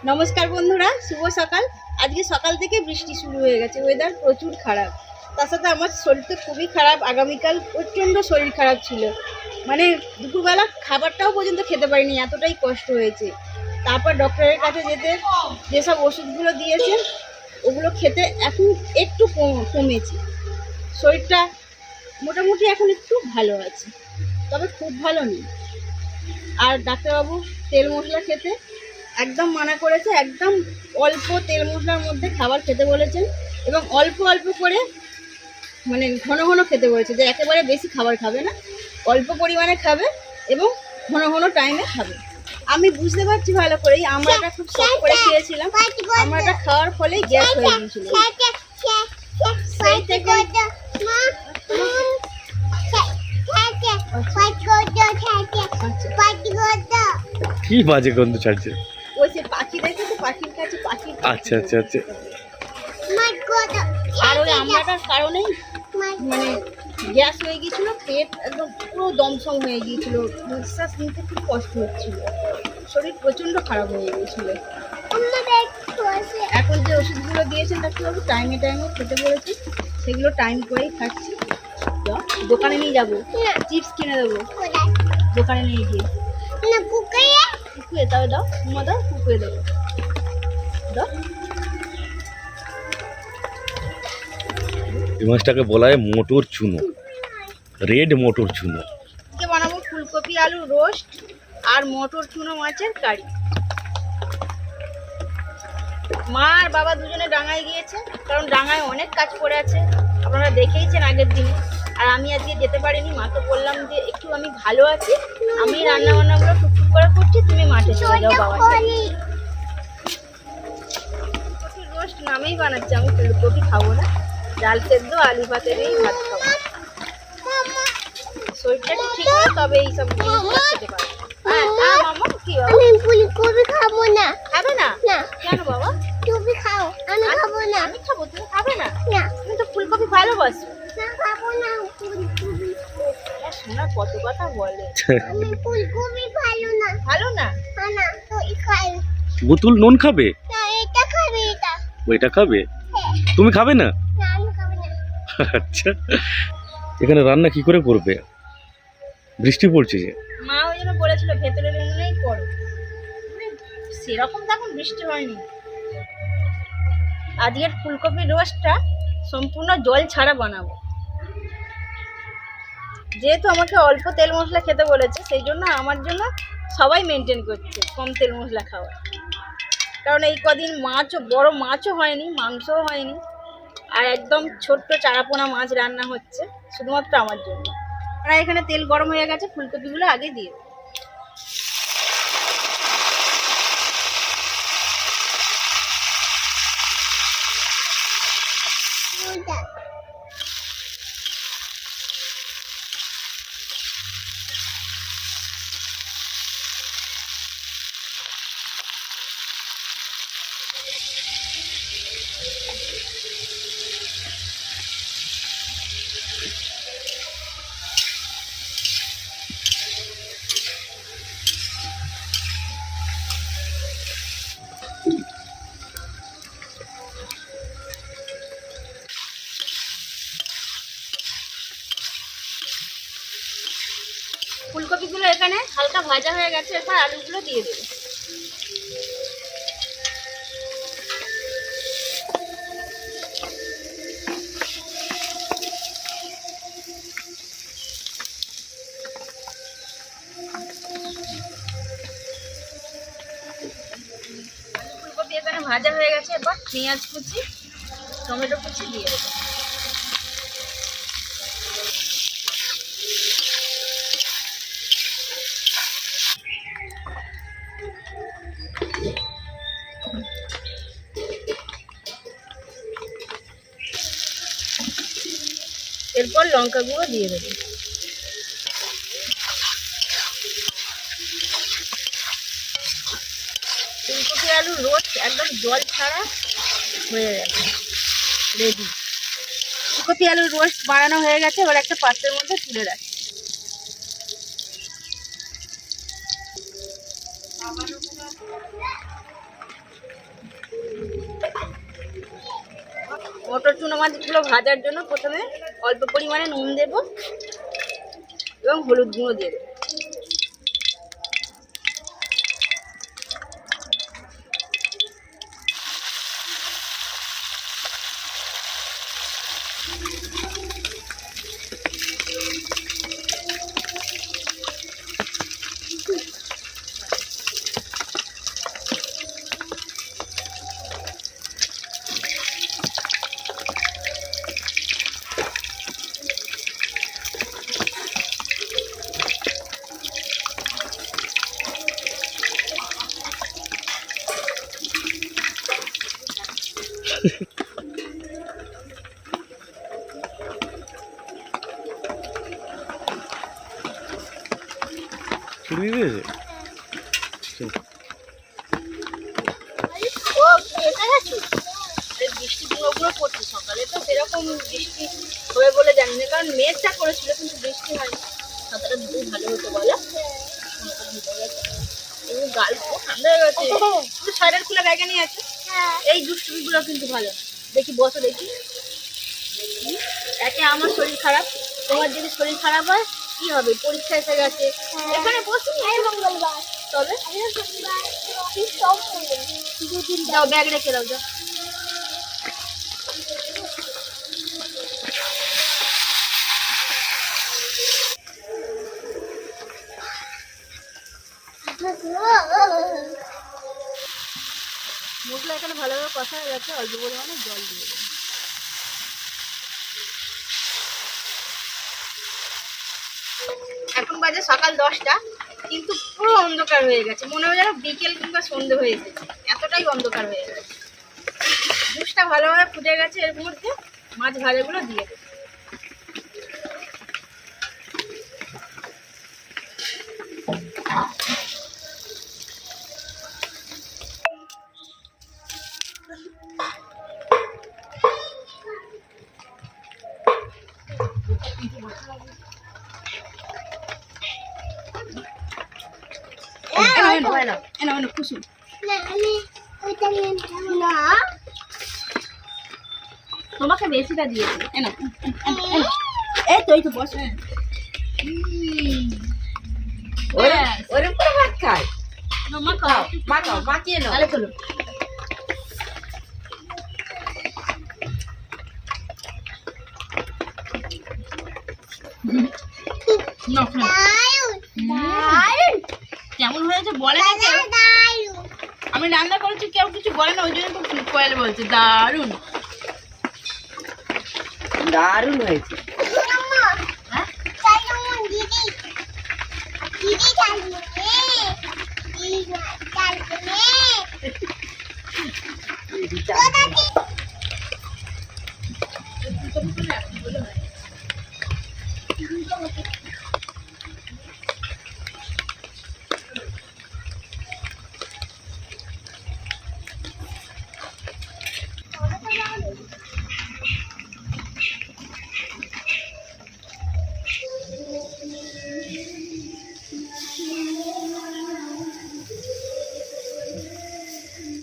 নমস্কার বন্ধুরা, শুভ সকাল। আজকে সকাল থেকে বৃষ্টি শুরু হয়ে গেছে, ওয়েদার প্রচুর খারাপ। তার সাথে আমার শরীরটা খুবই খারাপ। আগামীকাল প্রচণ্ড শরীর খারাপ ছিল, মানে দুপুরবেলা খাবারটাও পর্যন্ত খেতে পারিনি, এতটাই কষ্ট হয়েছে। তারপর ডক্টরের কাছে যেতে যেসব ওষুধগুলো দিয়েছেন ওগুলো খেতে এখন একটু কমেছে। শরীরটা মোটামুটি এখন একটু ভালো আছে, তবে খুব ভালো নেই। আর ডাক্তারবাবু তেল মশলা খেতে একদম মানা করেছে, একদম অল্প তেল মশলার মধ্যে খাবার খেতে বলেছেন এবং অল্প অল্প করে, মানে ঘন ঘন খেতে বলেছে, যে একেবারে বেশি খাবার খাবে না, অল্প পরিমাণে খাবে এবং ঘন ঘন টাইমে খাবে। আমি বুঝতে পারছি ভালো করেই, আমরাটা খুব শখ করে খেয়েছিলাম, আমরাটা খাওয়ার ফলেই গ্যাস হয়ে গিয়েছিল। সেই থেকে কি বাজে গন্ধ ছাড়ছে? ওই যে পাখি দেখে তো, পাখির কাছে পাখি। আচ্ছা আচ্ছা আচ্ছা। আর ওই আমরাটার কারণেই মানে গ্যাস হয়ে গিয়েছিল, পেট একদম পুরো দমসম হয়ে গিয়েছিল, নিঃশ্বাস নিতে খুব কষ্ট হচ্ছিল, শরীর প্রচণ্ড খারাপ হয়ে গিয়েছিল। এখন যে ওষুধগুলো দিয়েছেন ডাক্তারবাবু টাইমে টাইমে খেতে বলেছি, সেগুলো টাইম করেই খাচ্ছি। দোকানে নিয়ে যাবো, চিপস কিনে দেবো, দোকানে নিয়ে গিয়ে কুকুয়ে তবে দাও, উমা দাও, কুকুয়ে দেবো দাও। এই মাছটাকে বলা হয় মোটর চুনো, রেড মোটর চুনো। আজকে বানাবো ফুলকপি আলু রোস্ট আর মটর চুনো মাছের কারি। মা আর বাবা দুজনে ডাঙায় গিয়েছে, কারণ ডাঙায় অনেক কাজ পড়ে আছে, আপনারা দেখেইছেন আগের দিনে। আর আমি আজকে যেতে পারিনি, মাকে বললাম যে একটু আমি ভালো আছি, আমি রান্না বান্নাগুলো টুকটুক করে করছি, তুমি মাঠে চলে যাও বাবা। ফুলকপি রোস্ট নামেই বানাচ্ছি, আমি ফুলকপি খাবো না, ডাল সেদ্ধ আলু ভাতে দিয়েই ভাত খাবো। শরীরটা একটু ঠিক না, তবে এইসব জিনিসগুলো খেতে পারবো। হ্যাঁ মামা, কি বাবা? আমি ফুলকপি খাবো না। খাবে না? না। কেন বাবা? তুমি খাও, আমি খাবো না। আমি খাবো, তুমি খাবে না? না, তুমি তো ফুলকপি ভালোবাসো। না খাবো না ফুলকপি। শোনা কত কথা বলে। আমি ফুলকপি ভালো না। ভালো না? না, তো খাই বুতুল নুন খাবে? না, এটা খাবে এটা। ওইটা খাবে? হ্যাঁ। তুমি খাবে না? না, আমি খাবো না। আচ্ছা, এখানে রান্না কি করে করবে? বৃষ্টি পড়ছে যে। মা ওই জন্য বলেছিল ভেতরের উনুনেই করো, সেরকম তখন বৃষ্টি হয়নি। আজকের ফুলকপির রোস্টটা সম্পূর্ণ জল ছাড়া বানাবো, যেহেতু আমাকে অল্প তেল মশলা খেতে বলেছে, সেই জন্য আমার জন্য সবাই মেনটেন করছে কম তেল মশলা খাওয়া। কারণ এই কদিন মাছও, বড় মাছও হয়নি, মাংসও হয়নি, আর একদম ছোট্ট চারাপোনা মাছ রান্না হচ্ছে শুধুমাত্র আমার জন্য। আর এখানে তেল গরম হয়ে গেছে, ফুলকপিগুলো আগে দিয়ে দেবো। ওটা ফুলকপিগুলো এখানে হালকা ভাজা হয়ে গেছে, এরপর আলুগুলো দিয়ে দেবো। ফুলকপি এখানে ভাজা হয়ে গেছে, এরপর পেঁয়াজ কুচি, টমেটো কুচি দিয়ে দেবো। এরপর লঙ্কা গুঁড়ো দিয়ে দেবো। ফুলকপি আলু রোস্ট একদম জল ছাড়া হয়ে গেছে, রেডি। ফুলকপি আলুর রোস্ট বানানো হয়ে গেছে, এবার একটা পাত্রের মধ্যে তুলে রাখি। মটর চুনো মাছগুলো ভাজার জন্য প্রথমে অল্প পরিমাণে নুন দেব এবং হলুদ গুঁড়ো দিয়ে দেবো। ছুটি দিয়েছে ও এটা গেছে বৃষ্টি গুঁড়ো গুঁড়ো পড়ছে সকালে, তো সেরকম বৃষ্টি হবে বলে জানি না, কারণ মেঘটা করেছিল কিন্তু বৃষ্টি হয়নি। সাঁতারটা দুটোই ভালো হতো বলো, গাল পুরো ঠান্ডা হয়ে গেছে। কিন্তু শাড়ির খুলে ব্যাগে নিয়ে আছে। এই দুষ্টুমিগুলো কিন্তু ভালো না। দেখি বসো দেখি। একে আমার শরীর খারাপ, তোমার যদি শরীর খারাপ হয় কি হবে? পরীক্ষা এসে গেছে, এখানে বসি মঙ্গলবার তবে শনিবার অফিস সব করবে দুদিন যাও ব্যাগ রেখে দাও, যাও। মশলা এখানে ভালোভাবে কষা হয়ে গেছে, অল্প পরিমাণে জল দিয়ে দেবো। এখন বাজে সকাল 10টা, কিন্তু পুরো অন্ধকার হয়ে গেছে, মনে হয় যেন বিকেল কিংবা সন্ধে হয়ে এসেছে, এতটাই অন্ধকার হয়ে গেছে। জুসটা ভালোভাবে ফুটে গেছে, এর মধ্যে মাছ ভাজাগুলো দিয়ে দেবো। কুসুম না আমি ওইটা নিয়ে না তোমাকে বেশিটা দিয়েছি, এই তো এই তো বস। ওর উপরে ভাত খায়, মা খাও, মাখিয়ে নাও। তাহলে চলো। কেমন হয়েছে বলে না কেউ? আমি রান্না করেছি, কেউ কিছু বলে না, ওই জন্য তো কয়েল বলছে দারুণ। দারুণ হয়েছে। দিদি